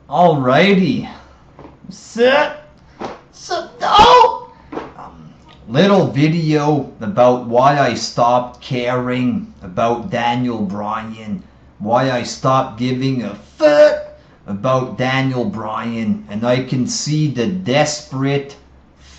Alrighty. Sit. Sit down. Little video about why I stopped caring about Daniel Bryan. Why I stopped giving a fuck about Daniel Bryan. And I can see the desperate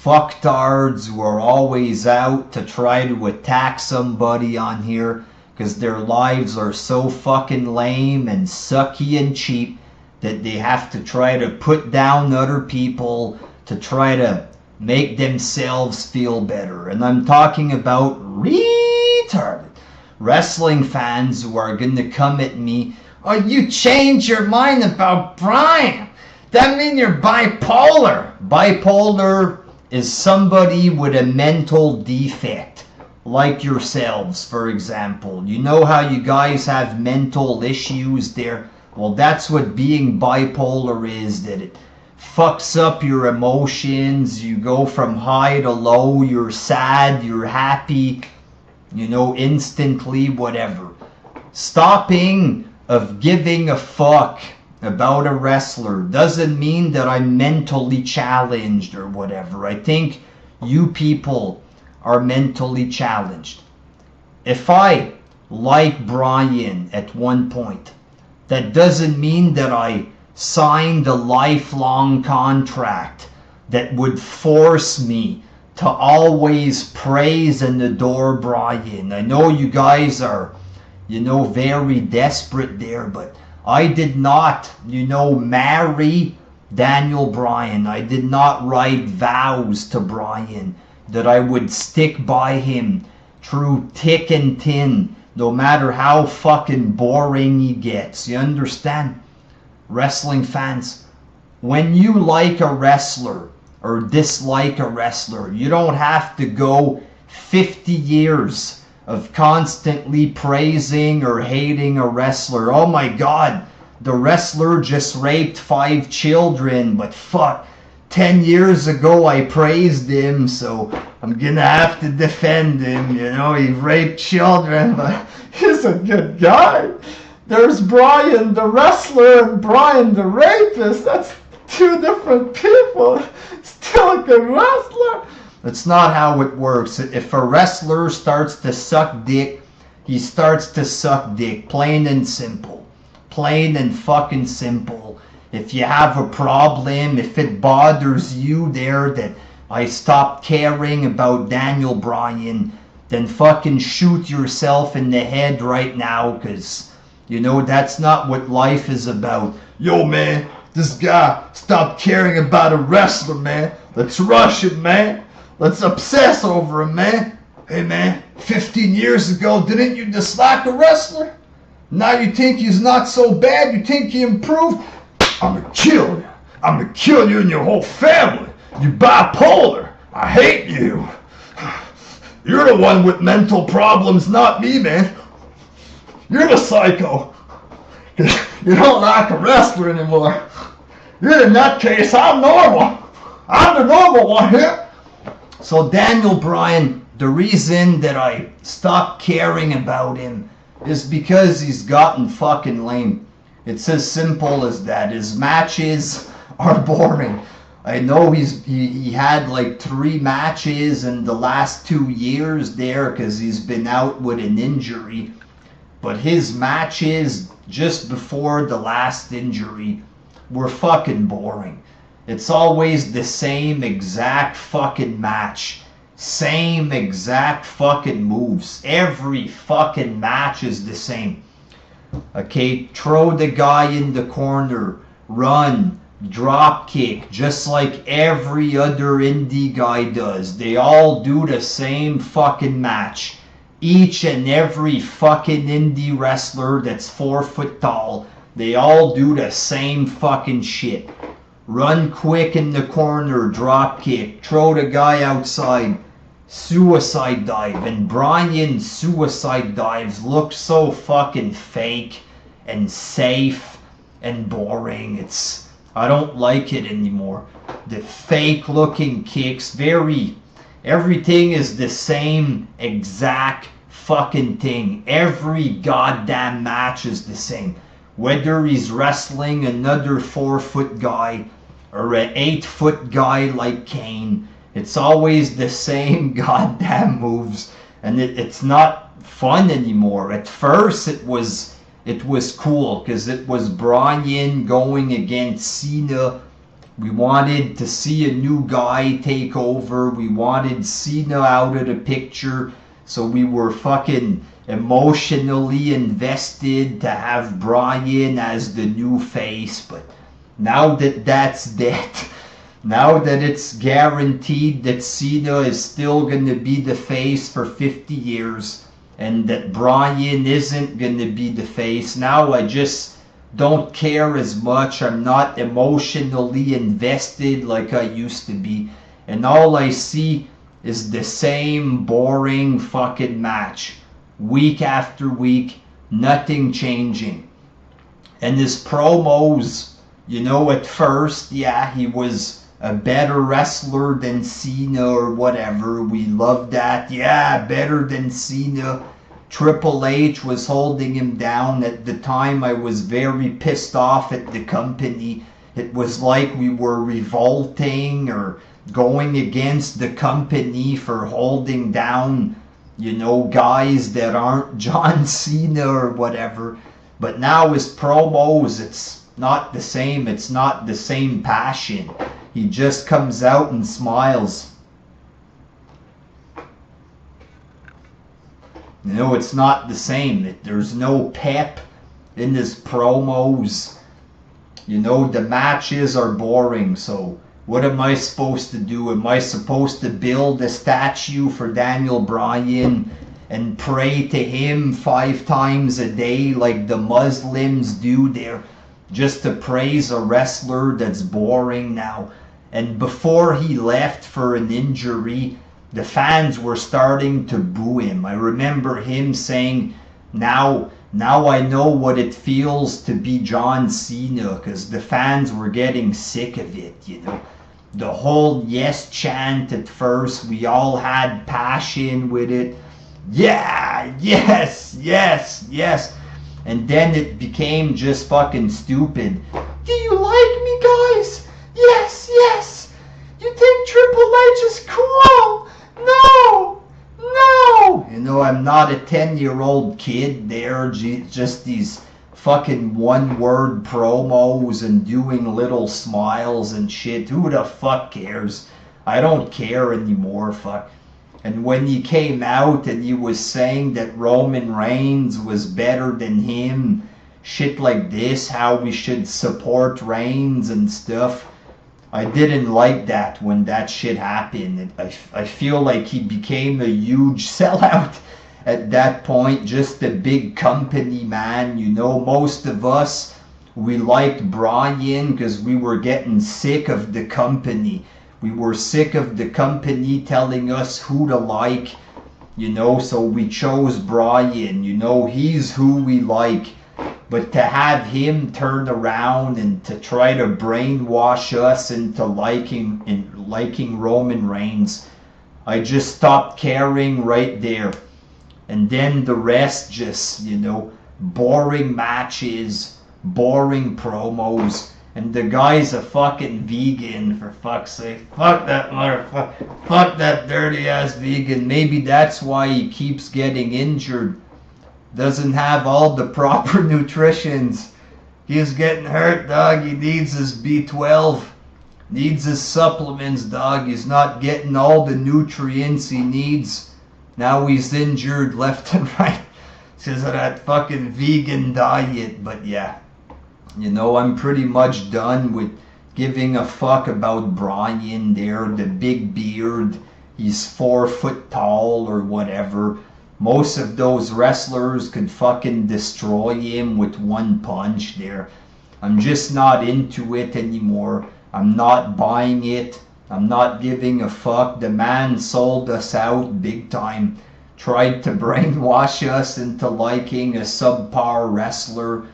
fucktards who are always out to try to attack somebody on here because their lives are so fucking lame and sucky and cheap that they have to try to put down other people to try to make themselves feel better. And I'm talking about retarded wrestling fans who are going to come at me, oh, you changed your mind about Bryan. That means you're bipolar. Bipolar is somebody with a mental defect, like yourselves, for example. You know how you guys have mental issues there? Well, that's what being bipolar is, that it fucks up your emotions. You go from high to low, you're sad, you're happy, instantly, whatever. Stopping of giving a fuck about a wrestler doesn't mean that I'm mentally challenged or whatever. I think you people are mentally challenged. If I like Bryan at one point, that doesn't mean that I signed a lifelong contract that would force me to always praise and adore Bryan. I know you guys are, very desperate there, but I did not, marry Daniel Bryan. I did not write vows to Bryan that I would stick by him through thick and thin, no matter how fucking boring he gets. You understand? Wrestling fans, when you like a wrestler or dislike a wrestler, you don't have to go 50 years of constantly praising or hating a wrestler. Oh my god, the wrestler just raped 5 children, but fuck, 10 years ago I praised him, so I'm gonna have to defend him. He raped children, but he's a good guy. There's Bryan the wrestler and Bryan the rapist. That's 2 different people. Still a good wrestler. That's not how it works. If a wrestler starts to suck dick, he starts to suck dick. Plain and simple. Plain and fucking simple. If you have a problem, if it bothers you there that I stopped caring about Daniel Bryan, then fucking shoot yourself in the head right now, because, that's not what life is about. Yo, man, this guy stopped caring about a wrestler, man. Let's rush him, man. Let's obsess over him, man. Hey, man, 15 years ago, didn't you dislike a wrestler? Now you think he's not so bad? You think he improved? I'm gonna kill you. I'm gonna kill you and your whole family. You bipolar. I hate you. You're the one with mental problems, not me, man. You're the psycho. You don't like a wrestler anymore. You're the nutcase. I'm normal. I'm the normal one here. So Daniel Bryan, the reason that I stopped caring about him is because he's gotten fucking lame. It's as simple as that. His matches are boring. I know he had like 3 matches in the last 2 years there because he's been out with an injury. But his matches just before the last injury were fucking boring. It's always the same exact fucking match. Same exact fucking moves. Every fucking match is the same. Okay, throw the guy in the corner, run, drop kick, just like every other indie guy does. They all do the same fucking match. Each and every fucking indie wrestler that's 4 foot tall, they all do the same fucking shit. Run quick in the corner, drop kick, throw the guy outside, suicide dive. And Bryan's suicide dives look so fucking fake and safe and boring. I don't like it anymore. The fake looking kicks, everything is the same exact fucking thing. Every goddamn match is the same. Whether he's wrestling another 4-foot guy or an 8-foot guy like Kane, it's always the same goddamn moves, and it's not fun anymore. At first, it was cool because it was Bryan going against Cena. We wanted to see a new guy take over. We wanted Cena out of the picture, so we were fucking emotionally invested to have Bryan as the new face. But now that that's dead, now that it's guaranteed that Cena is still going to be the face for 50 years and that Bryan isn't going to be the face, now I just don't care as much. I'm not emotionally invested like I used to be. And all I see is the same boring fucking match. Week after week, nothing changing. And his promos, at first, yeah, he was a better wrestler than Cena or whatever. We loved that. Yeah, better than Cena. Triple H was holding him down. At the time, I was very pissed off at the company. It was like we were revolting or going against the company for holding down, guys that aren't John Cena or whatever. But now his promos, it's not the same. It's not the same passion. He just comes out and smiles. It's not the same. There's no pep in his promos. The matches are boring. So what am I supposed to do? Am I supposed to build a statue for Daniel Bryan and pray to him 5 times a day like the Muslims do there, just to praise a wrestler that's boring now? And before he left for an injury, the fans were starting to boo him. I remember him saying, now I know what it feels to be John Cena, because the fans were getting sick of it, The whole yes chant at first, we all had passion with it. Yeah, yes, yes, yes. And then it became just fucking stupid. Do you like me, guys? Yes, yes. You think Triple H is cool? No, no. I'm not a 10-year-old kid there, just these fucking one-word promos and doing little smiles and shit. Who the fuck cares? I don't care anymore, fuck. And when he came out and he was saying that Roman Reigns was better than him, shit like this, how we should support Reigns and stuff, I didn't like that when that shit happened. I feel like he became a huge sellout at that point, just a big company man. Most of us, we liked Bryan because we were getting sick of the company. We were sick of the company telling us who to like, so we chose Bryan. He's who we like. But to have him turn around and to try to brainwash us into liking Roman Reigns, I just stopped caring right there. And then the rest just, boring matches, boring promos. And the guy's a fucking vegan, for fuck's sake. Fuck that motherfucker. Fuck that dirty ass vegan. Maybe that's why he keeps getting injured. Doesn't have all the proper nutritions. He's getting hurt, dog. He needs his B12. Needs his supplements, dog. He's not getting all the nutrients he needs. Now he's injured left and right because of that fucking vegan diet. But yeah, I'm pretty much done with giving a fuck about Bryan there. The big beard. He's 4 foot tall or whatever. Most of those wrestlers could fucking destroy him with one punch there. I'm just not into it anymore. I'm not buying it. I'm not giving a fuck. The man sold us out big time. Tried to brainwash us into liking a subpar wrestler.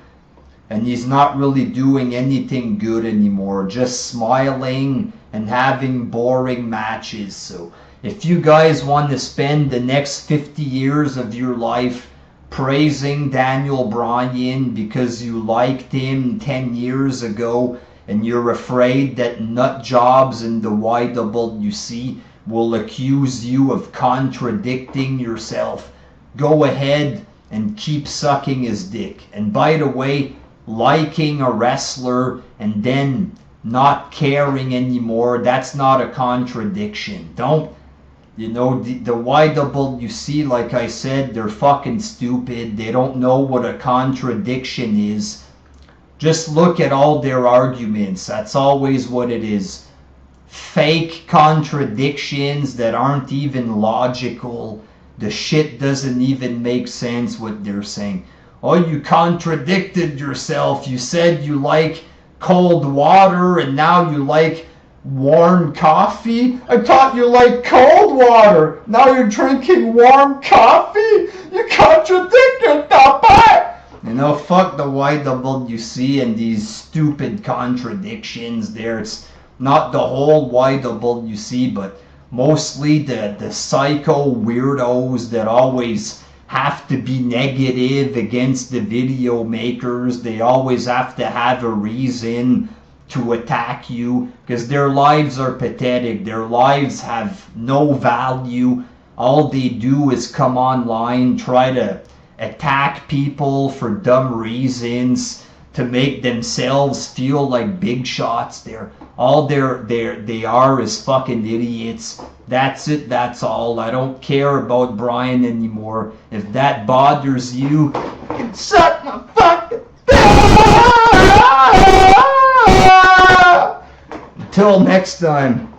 And he's not really doing anything good anymore. Just smiling and having boring matches. So if you guys want to spend the next 50 years of your life praising Daniel Bryan because you liked him 10 years ago and you're afraid that nut jobs in the YWC will accuse you of contradicting yourself. Go ahead and keep sucking his dick. And by the way, liking a wrestler and then not caring anymore, that's not a contradiction. Don't, the YWC, like I said, they're fucking stupid. They don't know what a contradiction is. Just look at all their arguments. That's always what it is. Fake contradictions that aren't even logical. The shit doesn't even make sense what they're saying. Oh, you contradicted yourself. You said you like cold water and now you like warm coffee. I thought you liked cold water. Now you're drinking warm coffee? You contradicted, Papa! Fuck the YWC and these stupid contradictions there. It's not the whole YWC, but mostly the psycho weirdos that always have to be negative against the video makers. They always have to have a reason to attack you because their lives are pathetic. Their lives have no value. All they do is come online, try to attack people for dumb reasons to make themselves feel like big shots. They are is fucking idiots. That's it, that's all. I don't care about Bryan anymore. If that bothers you, shut my fucking Until next time.